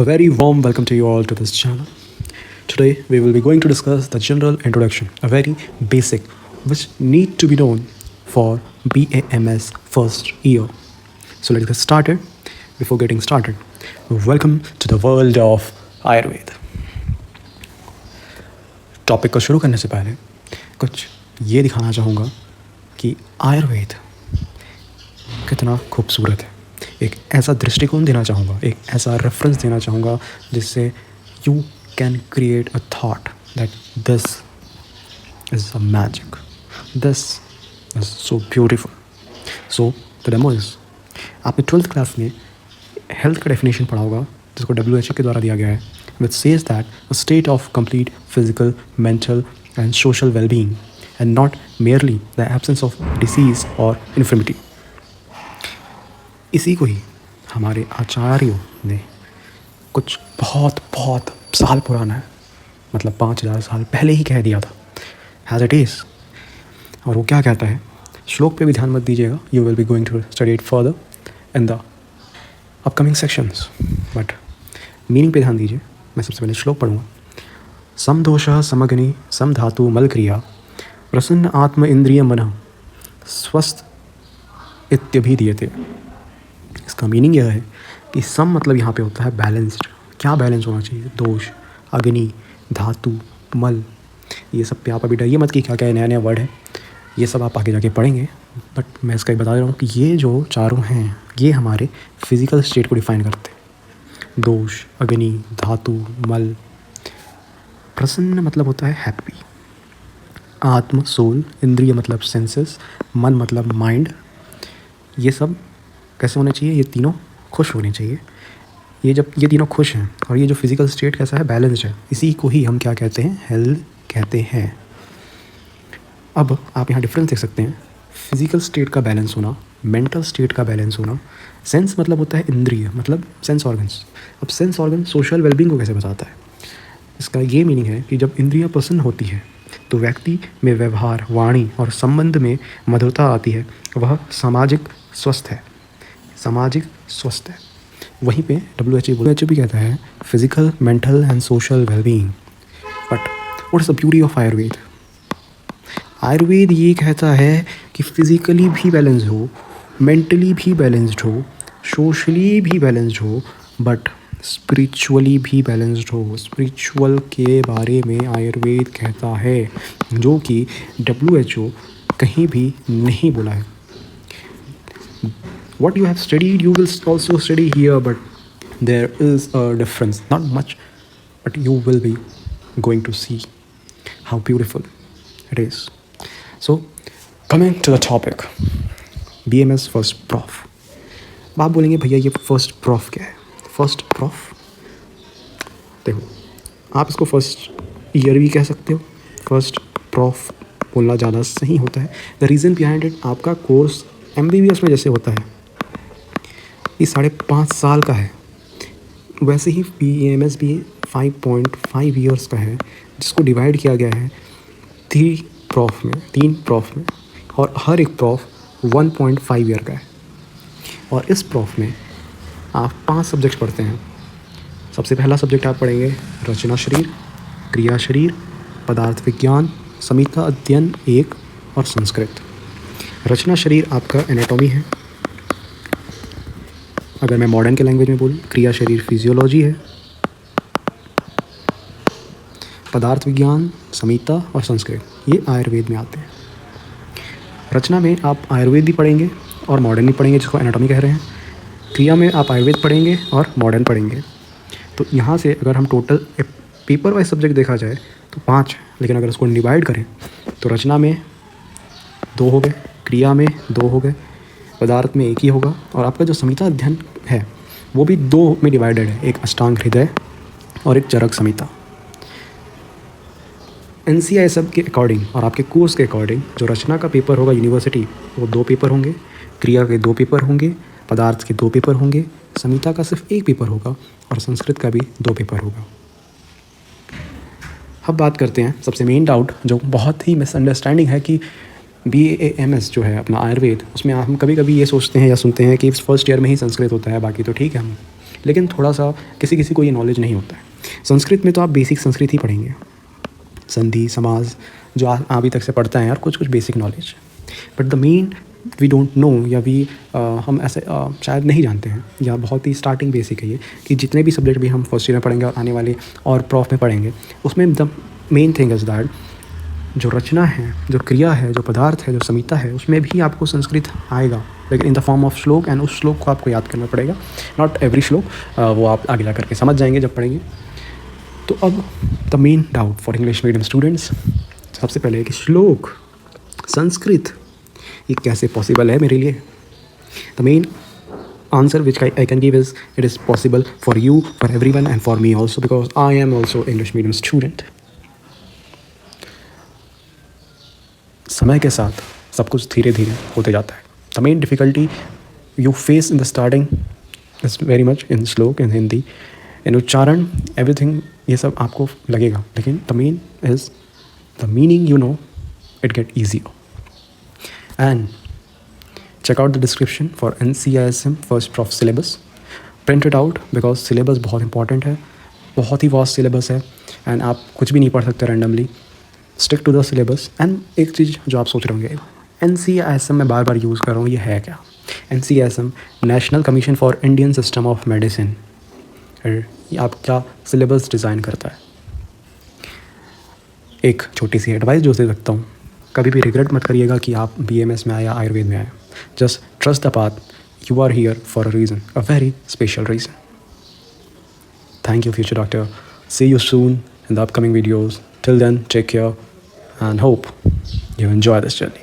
A very warm welcome to you all to this channel. Today we will be going to discuss the general introduction, a very basic, which need to be known for BAMS first year. So let's get started. Before getting started, welcome to the world of Ayurveda. Topic को शुरू करने से पहले कुछ ये दिखाना चाहूँगा कि आयुर्वेद कितना खूबसूरत है। एक ऐसा दृष्टिकोण देना चाहूँगा, एक ऐसा रेफरेंस देना चाहूँगा जिससे you can create a thought that this is a magic, this is so beautiful. So the demo is, आपने 12th क्लास में हेल्थ का डेफिनेशन पढ़ा होगा जिसको WHO के द्वारा दिया गया है, which says that a state of complete physical, mental and social well-being and not merely the absence of disease or infirmity. इसी को ही हमारे आचार्यों ने कुछ बहुत बहुत साल पुराना है, मतलब 5000 साल पहले ही कह दिया था, हैज़ इट इज़। और वो क्या कहता है, श्लोक पे भी ध्यान मत दीजिएगा, you will be going to study it further in the upcoming sections, but meaning पे ध्यान दीजिए। मैं सबसे पहले श्लोक पढ़ूँगा। समदोषः समग्नि समधातु मलक्रिया प्रसन्न आत्म इंद्रिय मन स्वस्थ इत्यभिधीयते। इसका मीनिंग यह है कि सम मतलब यहाँ पे होता है बैलेंस्ड। क्या बैलेंस होना चाहिए? दोष, अग्नि, धातु, मल, ये सब पे आप अभी डरिए मत कि क्या क्या नया नया वर्ड है, ये सब आप आगे जाके पढ़ेंगे। बट मैं इसका ही बता रहा हूँ कि ये जो चारों हैं ये हमारे फिजिकल स्टेट को डिफाइन करते हैं। दोष, अग्नि, धातु, मल। प्रसन्न मतलब होता है हैप्पी, आत्म सोल, इंद्रिय मतलब सेंसेस, मन मतलब माइंड। ये सब कैसे होने चाहिए? ये तीनों खुश होने चाहिए। ये जब ये तीनों खुश हैं और ये जो फिज़िकल स्टेट कैसा है? बैलेंस्ड है। इसी को ही हम क्या कहते हैं? हेल्थ कहते हैं। अब आप यहाँ डिफरेंस देख सकते हैं, फिज़िकल स्टेट का बैलेंस होना, मेंटल स्टेट का बैलेंस होना। सेंस मतलब होता है इंद्रिय, मतलब सेंस ऑर्गन्स। अब सेंस ऑर्गन सोशल वेलबींग को कैसे बताता है? इसका ये मीनिंग है कि जब इंद्रियाँ प्रसन्न होती है तो व्यक्ति में व्यवहार, वाणी और संबंध में मधुरता आती है, वह सामाजिक स्वस्थ है, सामाजिक स्वस्थ है। वहीं पे WHO भी कहता है physical, mental and social wellbeing. But what is the beauty of Ayurveda? Ayurveda ये कहता है कि फिज़िकली भी बैलेंस्ड हो, मेंटली भी बैलेंस्ड हो, सोशली भी बैलेंस्ड हो, बट स्पिरिचुअली भी बैलेंस्ड हो। स्पिरिचुअल के बारे में आयुर्वेद कहता है, जो कि WHO कहीं भी नहीं बोला है। What you have studied, you will also study here, but there is a difference, not much, but you will be going to see how beautiful it is. So, coming to the topic, BMS first prof. आप बोलेंगे भैया ये first prof क्या है? First prof, देखो आप इसको first year भी कह सकते हो, फर्स्ट प्रॉफ बोलना ज़्यादा सही होता है। द रीज़न बिहाइंड इट, आपका कोर्स MBBS में जैसे होता है ये 5.5 साल का है, वैसे ही BAMS भी 5.5 ईयर्स का है, जिसको डिवाइड किया गया है 3 प्रॉफ में, और हर एक प्रॉफ 1.5 ईयर का है। और इस प्रॉफ में आप 5 सब्जेक्ट पढ़ते हैं। सबसे पहला सब्जेक्ट आप पढ़ेंगे रचना शरीर, क्रिया शरीर, पदार्थ विज्ञान, संहिता अध्ययन 1 और संस्कृत। रचना शरीर आपका एनाटॉमी है, अगर मैं मॉडर्न के लैंग्वेज में बोलूँ क्रिया शरीर फिजियोलॉजी है, पदार्थ विज्ञान, संहिता और संस्कृत ये आयुर्वेद में आते हैं। रचना में आप आयुर्वेद भी पढ़ेंगे और मॉडर्न भी पढ़ेंगे, जिसको एनाटॉमी कह रहे हैं। क्रिया में आप आयुर्वेद पढ़ेंगे और मॉडर्न पढ़ेंगे। तो यहाँ से अगर हम टोटल पेपर वाइज सब्जेक्ट देखा जाए तो 5, लेकिन अगर उसको डिवाइड करें तो रचना में 2 हो गए, क्रिया में 2 हो गए, पदार्थ में 1 ही होगा, और आपका जो संहिता अध्ययन है वो भी 2 में डिवाइडेड है, एक अष्टांग हृदय और एक चरक संहिता। NCI सब के अकॉर्डिंग और आपके कोर्स के अकॉर्डिंग जो रचना का पेपर होगा यूनिवर्सिटी, वो 2 पेपर होंगे, क्रिया के 2 पेपर होंगे, पदार्थ के 2 पेपर होंगे, संहिता का सिर्फ 1 पेपर होगा और संस्कृत का भी 2 पेपर होगा। अब बात करते हैं सबसे मेन डाउट जो बहुत ही मिसअंडरस्टैंडिंग है कि BAMS जो है अपना आयुर्वेद, उसमें हम कभी कभी ये सोचते हैं या सुनते हैं कि फर्स्ट ईयर में ही संस्कृत होता है, बाकी तो ठीक है हम लेकिन थोड़ा सा किसी किसी को ये नॉलेज नहीं होता है। संस्कृत में तो आप बेसिक संस्कृत ही पढ़ेंगे, संधि समाज जो अभी तक से पढ़ते हैं यार, कुछ कुछ basic knowledge. But the main we don't know, या हम ऐसे शायद नहीं जानते हैं, या बहुत ही स्टार्टिंग बेसिक है ये कि जितने भी सब्जेक्ट भी हम फर्स्ट ईयर में पढ़ेंगे और आने वाले और प्रॉफ में पढ़ेंगे, उसमें the main thing is that जो रचना है, जो क्रिया है, जो पदार्थ है, जो संहिता है, उसमें भी आपको संस्कृत आएगा, लेकिन इन द फॉर्म ऑफ श्लोक, एंड उस श्लोक को आपको याद करना पड़ेगा। नॉट एवरी श्लोक, वो आप आगे जा करके समझ जाएंगे जब पढ़ेंगे। तो अब the main doubt for English medium students, सबसे पहले कि श्लोक संस्कृत ये कैसे पॉसिबल है मेरे लिए। The main answer which I can give is it is possible for you, for every one, and for me also, because I am also English medium student. समय के साथ सब कुछ धीरे धीरे होते जाता है। The main difficulty you face in the starting is very much in श्लोक, इन हिंदी, इन उच्चारण, एवरीथिंग, ये सब आपको लगेगा, लेकिन the main is the meaning, you know, it get easier. And check out the description for NCISM first prof syllabus, print it out because syllabus बहुत important है, बहुत ही वास्ट सिलेबस है, एंड आप कुछ भी नहीं पढ़ सकते randomly. Stick to the syllabus. And एक चीज़ जो आप सोच रहे होंगे, NCISM मैं बार बार यूज़ कर रहा हूँ, ये है क्या? NCISM national commission for Indian system of medicine, ये आप क्या सिलेबस डिज़ाइन करता है। एक छोटी सी एडवाइस जो दे सकता हूँ, कभी भी रिग्रेट मत करिएगा कि आप BMS में आए या आयुर्वेद में आए। Just trust the path. You are here for a reason, a very special reason. Thank you, future doctor. See you soon in the upcoming videos. Till then, take care and hope you enjoy this journey.